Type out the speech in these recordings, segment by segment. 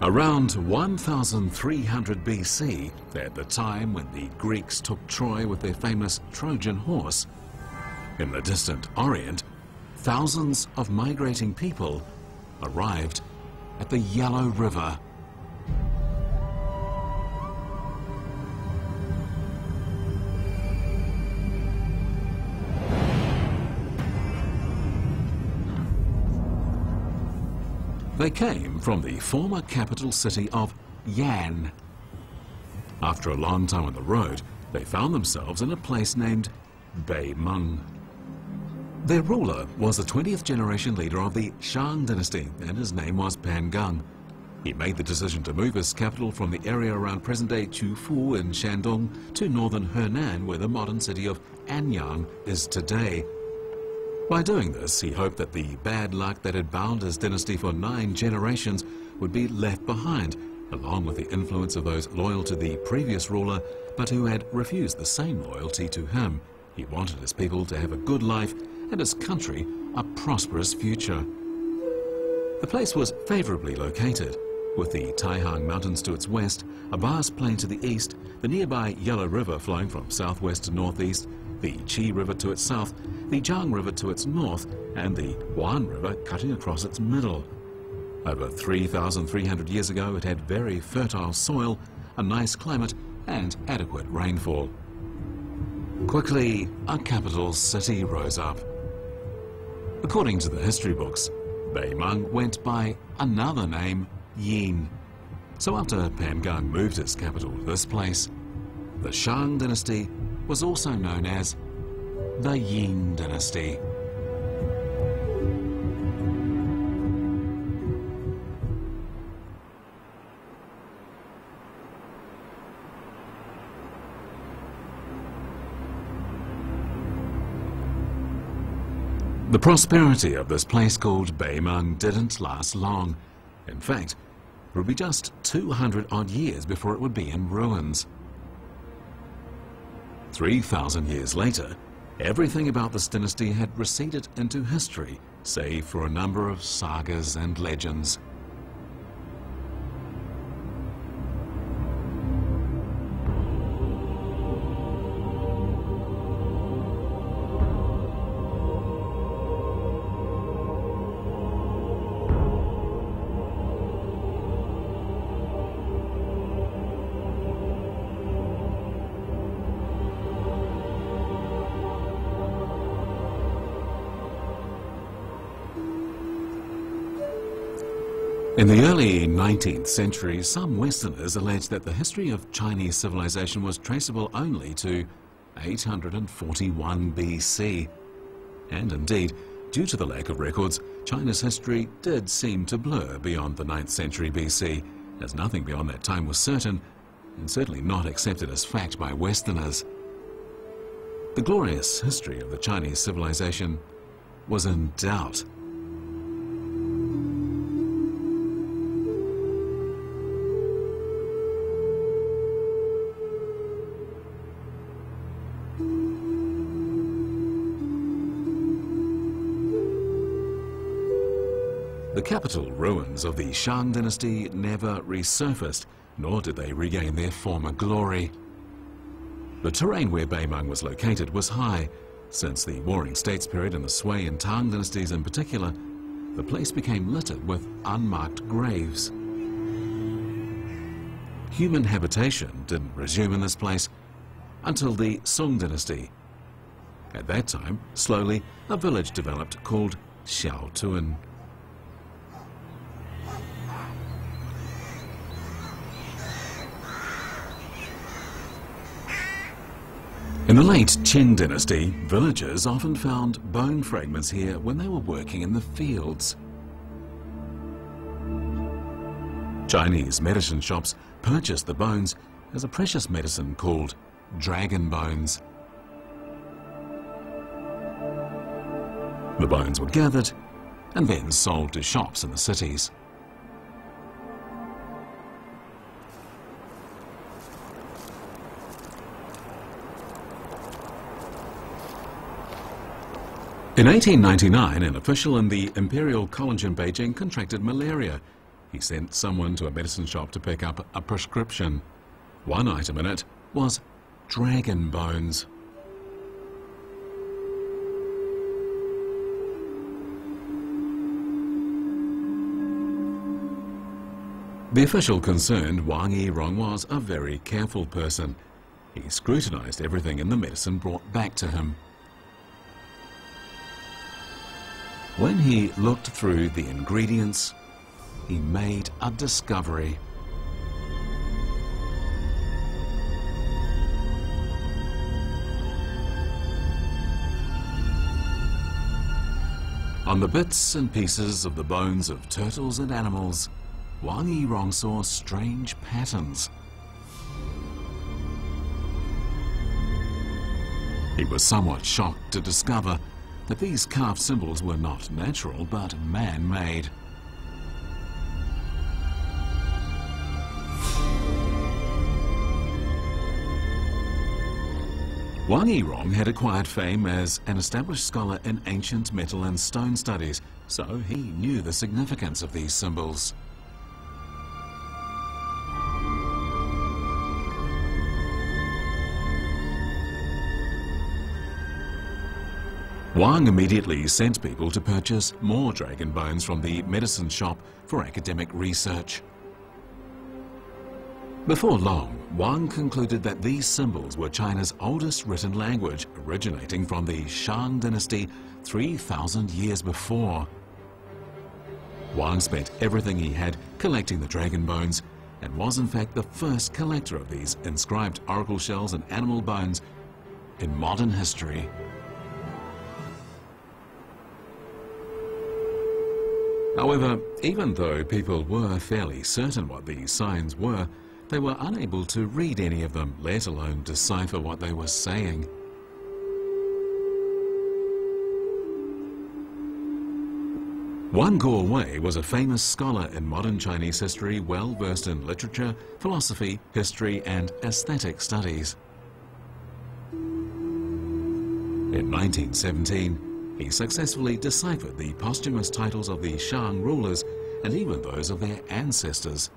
Around 1300 BC, at the time when the Greeks took Troy with their famous Trojan horse, in the distant Orient, thousands of migrating people arrived at the Yellow River. They came from the former capital city of Yan. After a long time on the road, they found themselves in a place named Beimeng. Their ruler was the 20th generation leader of the Shang dynasty, and his name was Pan Gang. He made the decision to move his capital from the area around present-day Qufu in Shandong to northern Henan, where the modern city of Anyang is today. By doing this, he hoped that the bad luck that had bound his dynasty for 9 generations would be left behind, along with the influence of those loyal to the previous ruler, but who had refused the same loyalty to him. He wanted his people to have a good life and his country a prosperous future. The place was favorably located, with the Taihang Mountains to its west, a vast plain to the east, the nearby Yellow River flowing from southwest to northeast, the Qi River to its south, the Jiang River to its north, and the Huan River cutting across its middle. Over 3,300 years ago, it had very fertile soil, a nice climate, and adequate rainfall. Quickly, a capital city rose up. According to the history books, Beimeng went by another name, Yin. So after Pan Gang moved his capital to this place, the Shang dynasty was also known as the Yin dynasty. The prosperity of this place called Beimeng didn't last long. In fact, it would be just 200 odd years before it would be in ruins. 3,000 years later, everything about this dynasty had receded into history, save for a number of sagas and legends. In the early 19th century, some Westerners alleged that the history of Chinese civilization was traceable only to 841 BC. And indeed, due to the lack of records, China's history did seem to blur beyond the 9th century BC, as nothing beyond that time was certain, and certainly not accepted as fact by Westerners. The glorious history of the Chinese civilization was in doubt. The capital ruins of the Shang dynasty never resurfaced, nor did they regain their former glory. The terrain where Beimeng was located was high. Since the Warring States period and the Sui and Tang dynasties in particular, the place became littered with unmarked graves. Human habitation didn't resume in this place until the Song dynasty. At that time, slowly, a village developed called Xiaotuan. In the late Qing dynasty, villagers often found bone fragments here when they were working in the fields. Chinese medicine shops purchased the bones as a precious medicine called dragon bones. The bones were gathered and then sold to shops in the cities. In 1899, an official in the Imperial College in Beijing contracted malaria. he sent someone to a medicine shop to pick up a prescription. One item in it was dragon bones. The official concerned Wang Yirong was a very careful person. He scrutinized everything in the medicine brought back to him. When he looked through the ingredients, he made a discovery. On the bits and pieces of the bones of turtles and animals, Wang Yirong saw strange patterns. He was somewhat shocked to discover that these carved symbols were not natural but man-made. Wang Yirong had acquired fame as an established scholar in ancient metal and stone studies, so he knew the significance of these symbols. Wang immediately sent people to purchase more dragon bones from the medicine shop for academic research. Before long, Wang concluded that these symbols were China's oldest written language, originating from the Shang dynasty 3,000 years before. Wang spent everything he had collecting the dragon bones and was in fact the first collector of these inscribed oracle shells and animal bones in modern history. However, even though people were fairly certain what these signs were, they were unable to read any of them, let alone decipher what they were saying. Wan Guowei was a famous scholar in modern Chinese history, well versed in literature, philosophy, history, and aesthetic studies. In 1917, he successfully deciphered the posthumous titles of the Shang rulers and even those of their ancestors.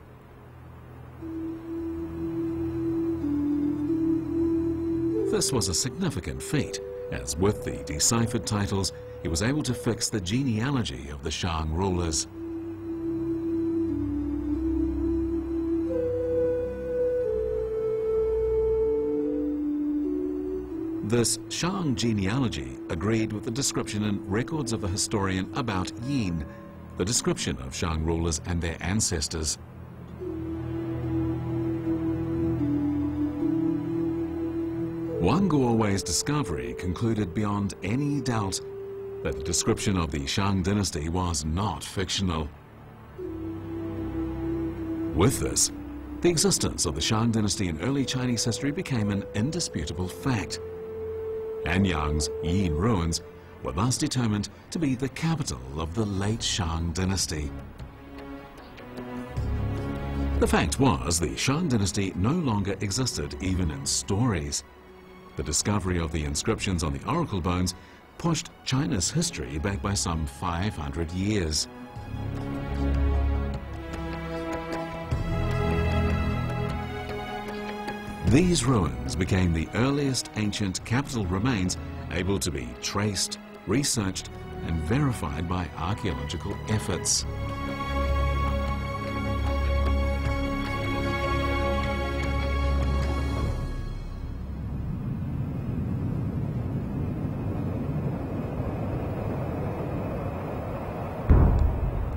This was a significant feat, as with the deciphered titles, he was able to fix the genealogy of the Shang rulers. This Shang genealogy agreed with the description in records of the historian about Yin, the description of Shang rulers and their ancestors. Wan Guowei's discovery concluded beyond any doubt that the description of the Shang dynasty was not fictional. With this, the existence of the Shang dynasty in early Chinese history became an indisputable fact. Anyang's Yin ruins were thus determined to be the capital of the late Shang dynasty. The fact was, the Shang dynasty no longer existed even in stories. The discovery of the inscriptions on the oracle bones pushed China's history back by some 500 years. These ruins became the earliest ancient capital remains able to be traced, researched, and verified by archaeological efforts.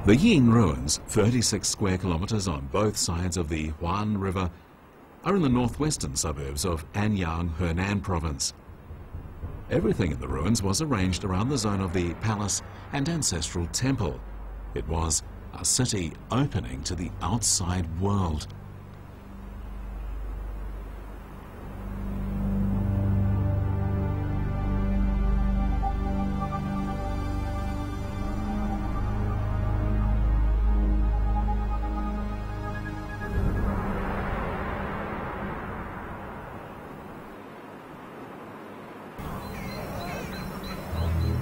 The Yin ruins, 36 square kilometers on both sides of the Huan River, are in the northwestern suburbs of Anyang, Henan province. Everything in the ruins was arranged around the zone of the palace and ancestral temple. It was a city opening to the outside world.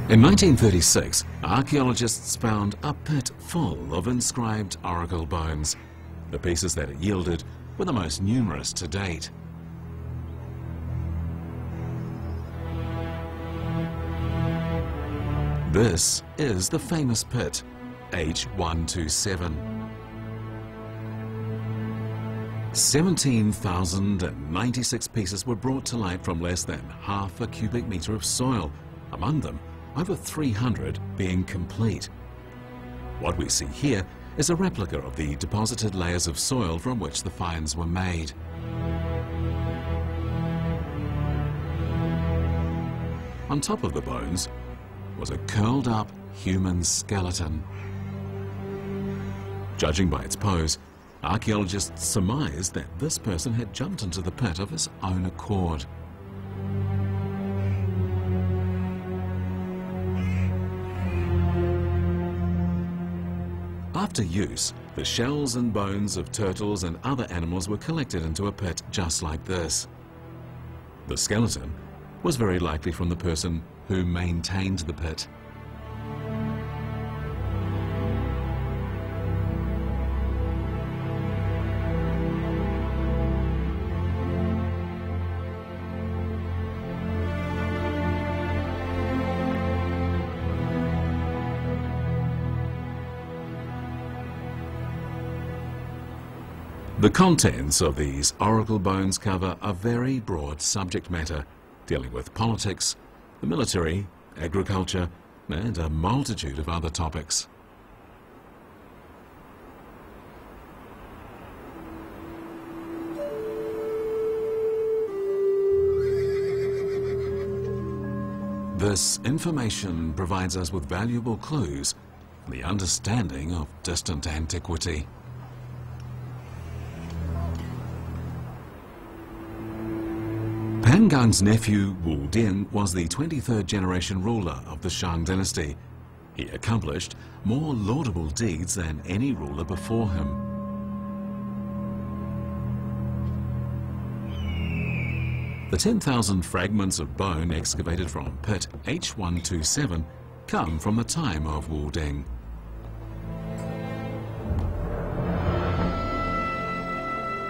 In 1936, archaeologists found a pit full of inscribed oracle bones. The pieces that it yielded were the most numerous to date. This is the famous pit, H127. 17,096 pieces were brought to light from less than half a cubic meter of soil, among them over 300 being complete. What we see here is a replica of the deposited layers of soil from which the finds were made. On top of the bones was a curled up human skeleton. Judging by its pose, archaeologists surmised that this person had jumped into the pit of his own accord. After use, the shells and bones of turtles and other animals were collected into a pit just like this. The skeleton was very likely from the person who maintained the pit. The contents of these oracle bones cover a very broad subject matter, dealing with politics, the military, agriculture, and a multitude of other topics. This information provides us with valuable clues for the understanding of distant antiquity. Pan Gang's nephew Wu Ding was the 23rd generation ruler of the Shang dynasty. He accomplished more laudable deeds than any ruler before him. The 10,000 fragments of bone excavated from pit H127 come from the time of Wu Ding.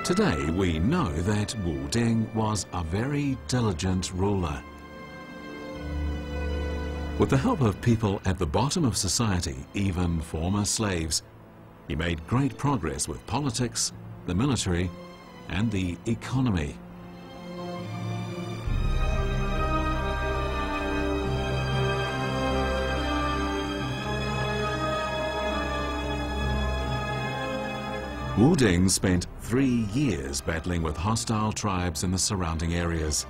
Today we know that Wu Ding was a very diligent ruler. With the help of people at the bottom of society, even former slaves, he made great progress with politics, the military, and the economy. Wu Ding spent 3 years battling with hostile tribes in the surrounding areas.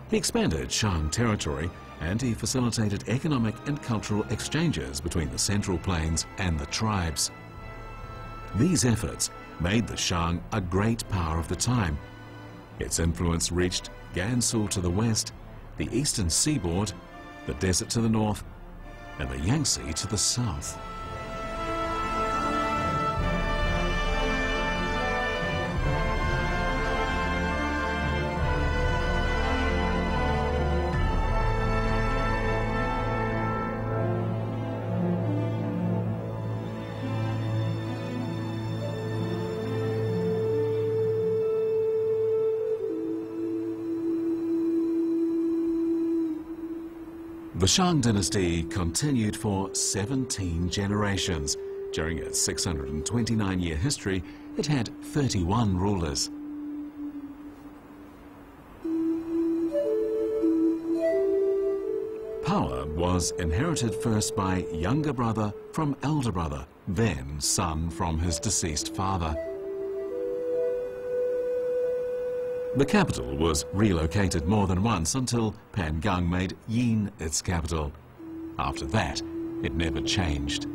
He expanded Shang territory and he facilitated economic and cultural exchanges between the Central Plains and the tribes. These efforts made the Shang a great power of the time. Its influence reached Gansu to the west, the eastern seaboard, the desert to the north, and the Yangtze to the south. The Shang dynasty continued for 17 generations. During its 629-year history, it had 31 rulers. Power was inherited first by younger brother from elder brother, then son from his deceased father. The capital was relocated more than once until Pan Gang made Yin its capital. After that, it never changed.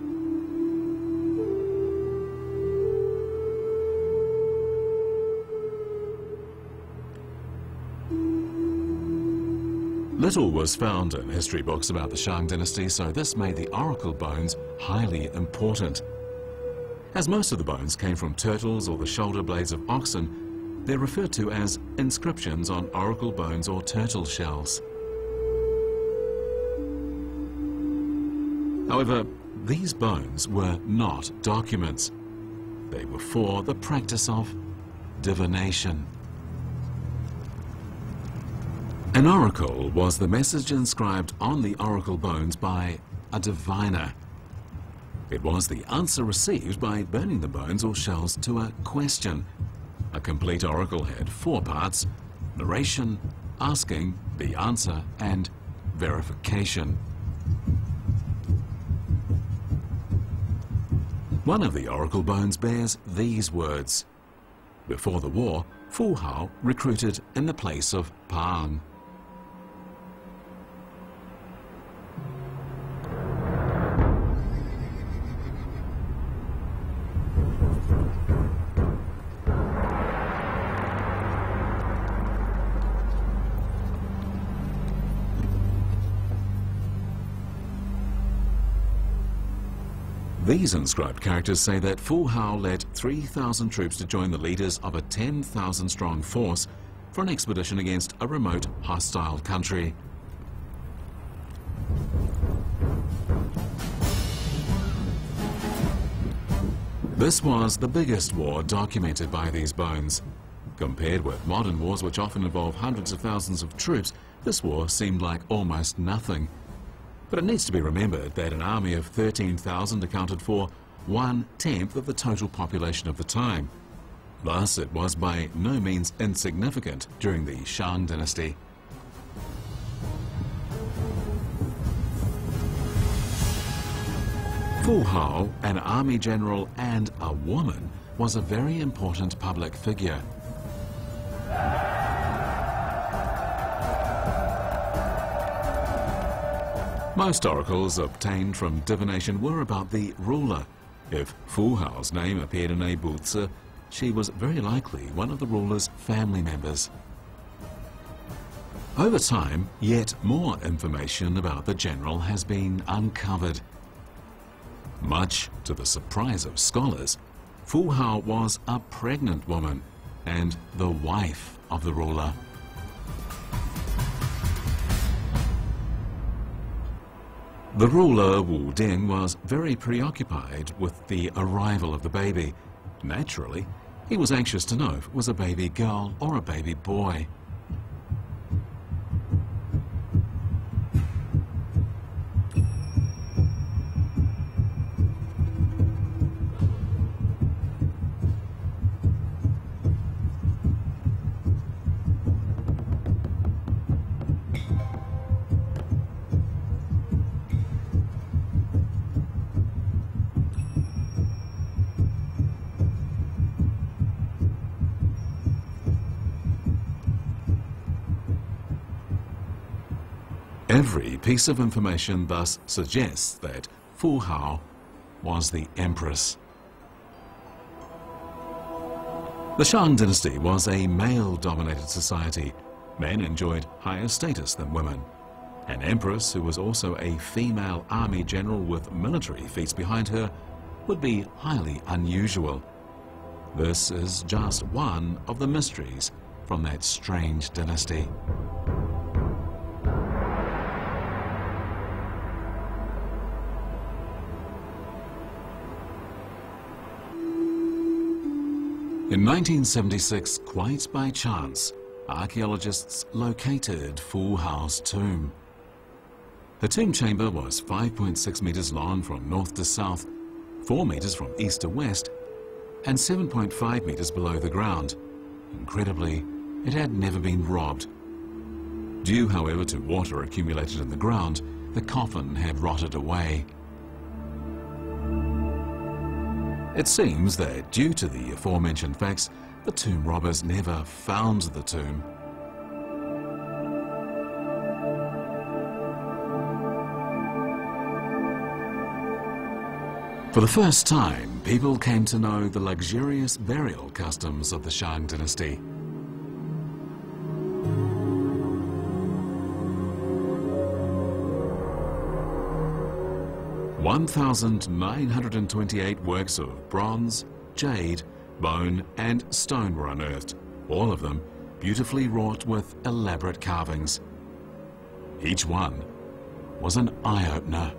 Little was found in history books about the Shang dynasty, so this made the oracle bones highly important. As most of the bones came from turtles or the shoulder blades of oxen, they're referred to as inscriptions on oracle bones or turtle shells. However, these bones were not documents. They were for the practice of divination. An oracle was the message inscribed on the oracle bones by a diviner. It was the answer received by burning the bones or shells to a question. A complete oracle had 4 parts: narration, asking, the answer, and verification. One of the oracle bones bears these words: before the war, Fu Hao recruited in the place of Pang. These inscribed characters say that Fu Hao led 3,000 troops to join the leaders of a 10,000-strong force for an expedition against a remote, hostile country. This was the biggest war documented by these bones. Compared with modern wars, which often involve hundreds of thousands of troops, this war seemed like almost nothing. But it needs to be remembered that an army of 13,000 accounted for 1/10 of the total population of the time. Thus, it was by no means insignificant during the Shang dynasty. Fu Hao, an army general and a woman, was a very important public figure. Most oracles obtained from divination were about the ruler. If Fu Hao's name appeared in a buzi, she was very likely one of the ruler's family members. Over time, yet more information about the general has been uncovered. Much to the surprise of scholars, Fu Hao was a pregnant woman and the wife of the ruler. The ruler, Wu Ding, was very preoccupied with the arrival of the baby. Naturally, he was anxious to know if it was a baby girl or a baby boy. Every piece of information thus suggests that Fu Hao was the empress. The Shang dynasty was a male-dominated society. Men enjoyed higher status than women. An empress who was also a female army general with military feats behind her would be highly unusual. This is just one of the mysteries from that strange dynasty. In 1976, quite by chance, archaeologists located Fu Hao's tomb. The tomb chamber was 5.6 meters long from north to south, 4 meters from east to west, and 7.5 meters below the ground. Incredibly, it had never been robbed. Due, however, to water accumulated in the ground, the coffin had rotted away. It seems that due to the aforementioned facts, the tomb robbers never found the tomb. For the first time, people came to know the luxurious burial customs of the Shang dynasty. (1,928) works of bronze, jade, bone and stone were unearthed, all of them beautifully wrought with elaborate carvings. Each one was an eye-opener.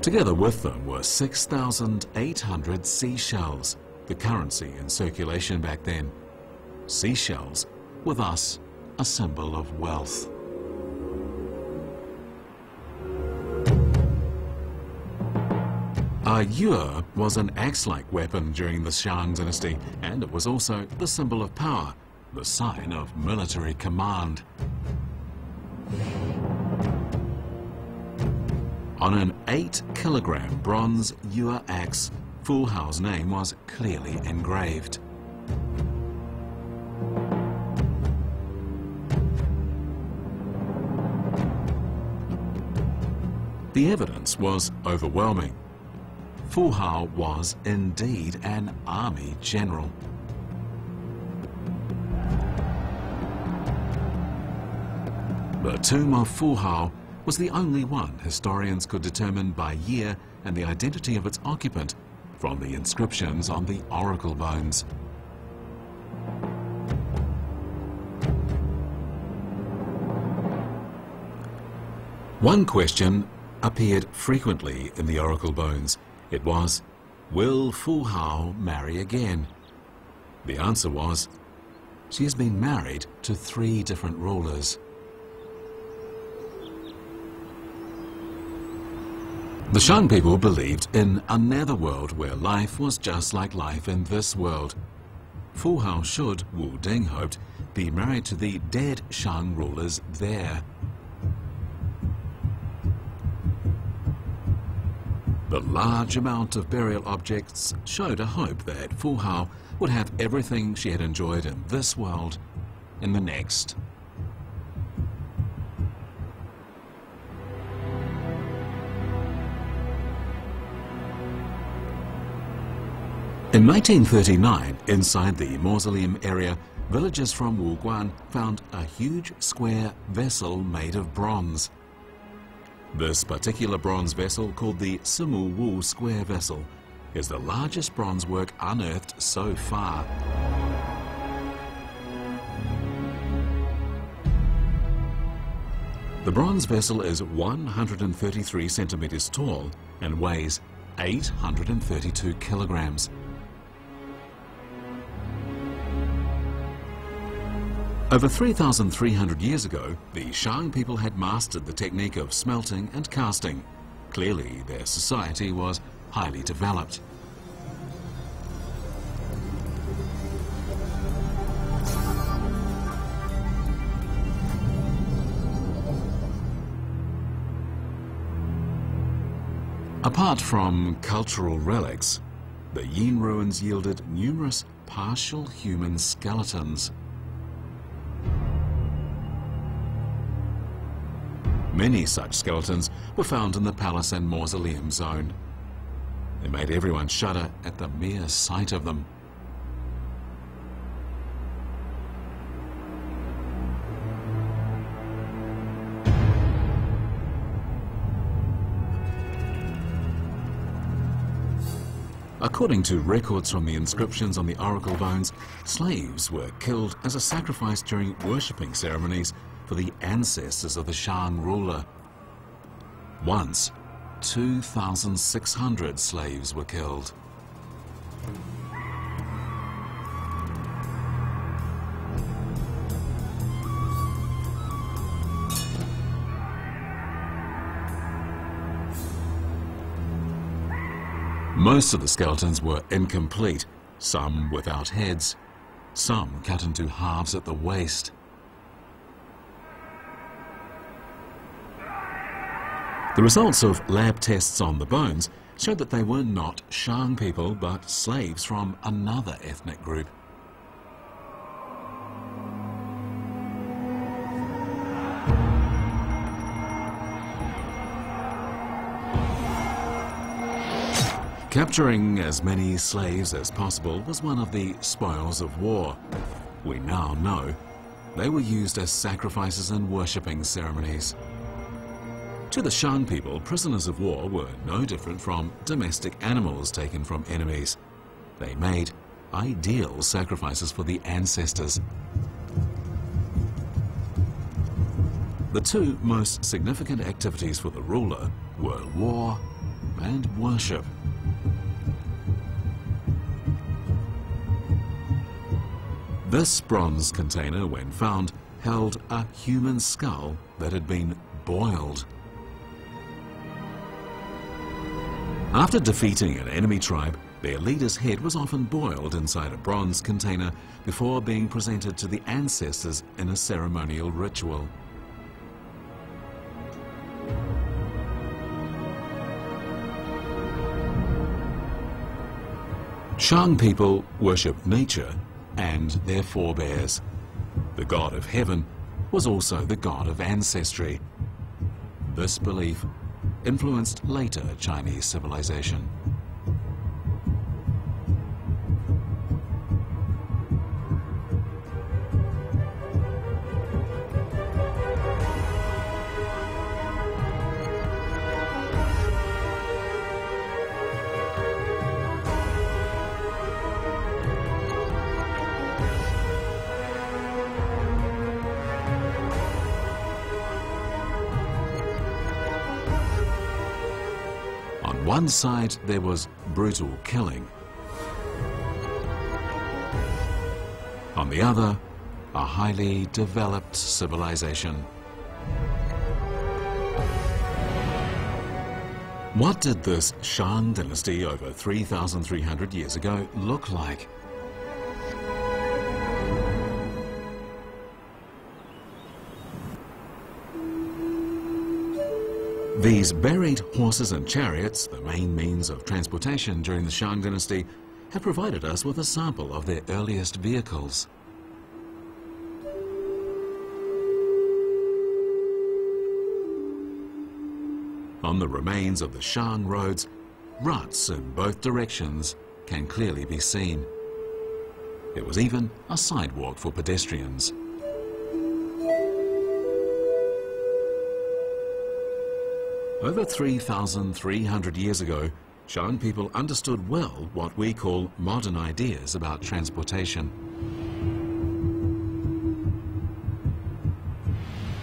Together with them were 6,800 seashells, the currency in circulation back then. Seashells were thus a symbol of wealth. A yuer was an axe-like weapon during the Shang dynasty, and it was also the symbol of power, the sign of military command. On an 8-kilogram bronze yuer axe, Fu Hao's name was clearly engraved. The evidence was overwhelming. Fu Hao was indeed an army general. The tomb of Fu Hao was the only one historians could determine by year and the identity of its occupant from the inscriptions on the oracle bones. One question appeared frequently in the oracle bones. It was, will Fu Hao marry again? The answer was, she has been married to 3 different rulers. The Shang people believed in a netherworld where life was just like life in this world. Fu Hao should, Wu Ding hoped, be married to the dead Shang rulers there. The large amount of burial objects showed a hope that Fu Hao would have everything she had enjoyed in this world in the next. In 1939, inside the mausoleum area, villagers from Wuguan found a huge square vessel made of bronze. This particular bronze vessel, called the Simu Wu square vessel, is the largest bronze work unearthed so far. The bronze vessel is 133 centimeters tall and weighs 832 kilograms. Over 3,300 years ago, the Shang people had mastered the technique of smelting and casting. Clearly, their society was highly developed. Apart from cultural relics, the Yin ruins yielded numerous partial human skeletons. Many such skeletons were found in the palace and mausoleum zone. They made everyone shudder at the mere sight of them. According to records from the inscriptions on the oracle bones, slaves were killed as a sacrifice during worshipping ceremonies for the ancestors of the Shang ruler. Once, 2,600 slaves were killed. Most of the skeletons were incomplete, some without heads, some cut into halves at the waist. The results of lab tests on the bones showed that they were not Shang people, but slaves from another ethnic group. Capturing as many slaves as possible was one of the spoils of war. We now know they were used as sacrifices in worshipping ceremonies. To the Shang people, prisoners of war were no different from domestic animals taken from enemies. They made ideal sacrifices for the ancestors. The 2 most significant activities for the ruler were war and worship. This bronze container, when found, held a human skull that had been boiled. After defeating an enemy tribe, their leader's head was often boiled inside a bronze container before being presented to the ancestors in a ceremonial ritual. Shang people worshipped nature and their forebears. The god of heaven was also the god of ancestry. This belief influenced later Chinese civilization. On one side, there was brutal killing. On the other, a highly developed civilization. What did this Shang dynasty over 3,300 years ago look like? These buried horses and chariots, the main means of transportation during the Shang dynasty, have provided us with a sample of their earliest vehicles. On the remains of the Shang roads, ruts in both directions can clearly be seen. There was even a sidewalk for pedestrians. Over 3,300 years ago, Shang people understood well what we call modern ideas about transportation.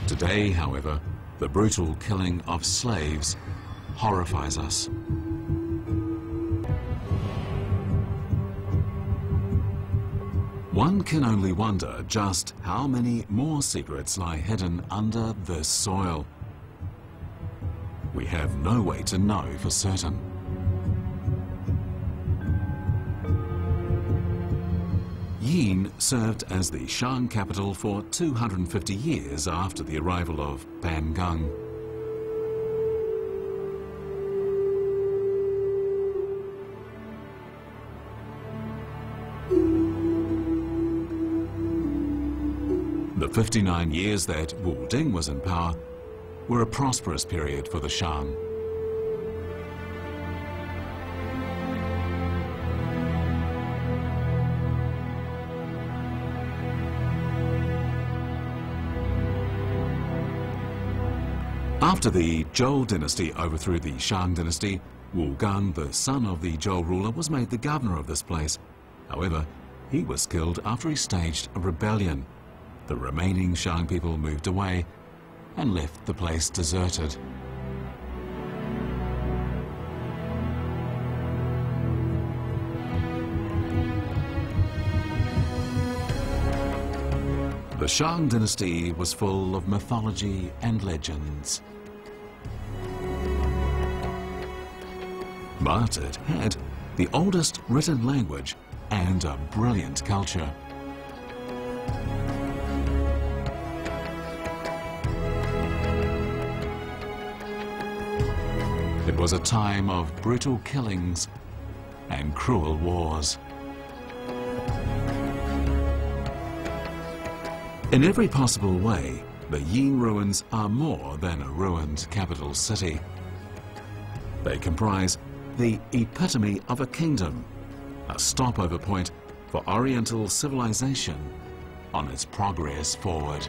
Today, however, the brutal killing of slaves horrifies us. One can only wonder just how many more secrets lie hidden under this soil. We have no way to know for certain. Yin served as the Shang capital for 250 years after the arrival of Pan Gang. The 59 years that Wu Ding was in power were a prosperous period for the Shang. After the Zhou dynasty overthrew the Shang dynasty, Wu Gang, the son of the Zhou ruler, was made the governor of this place. However, he was killed after he staged a rebellion. The remaining Shang people moved away and left the place deserted. The Shang dynasty was full of mythology and legends. But it had the oldest written language and a brilliant culture. It was a time of brutal killings and cruel wars. In every possible way, the Yin ruins are more than a ruined capital city. They comprise the epitome of a kingdom, a stopover point for Oriental civilization on its progress forward.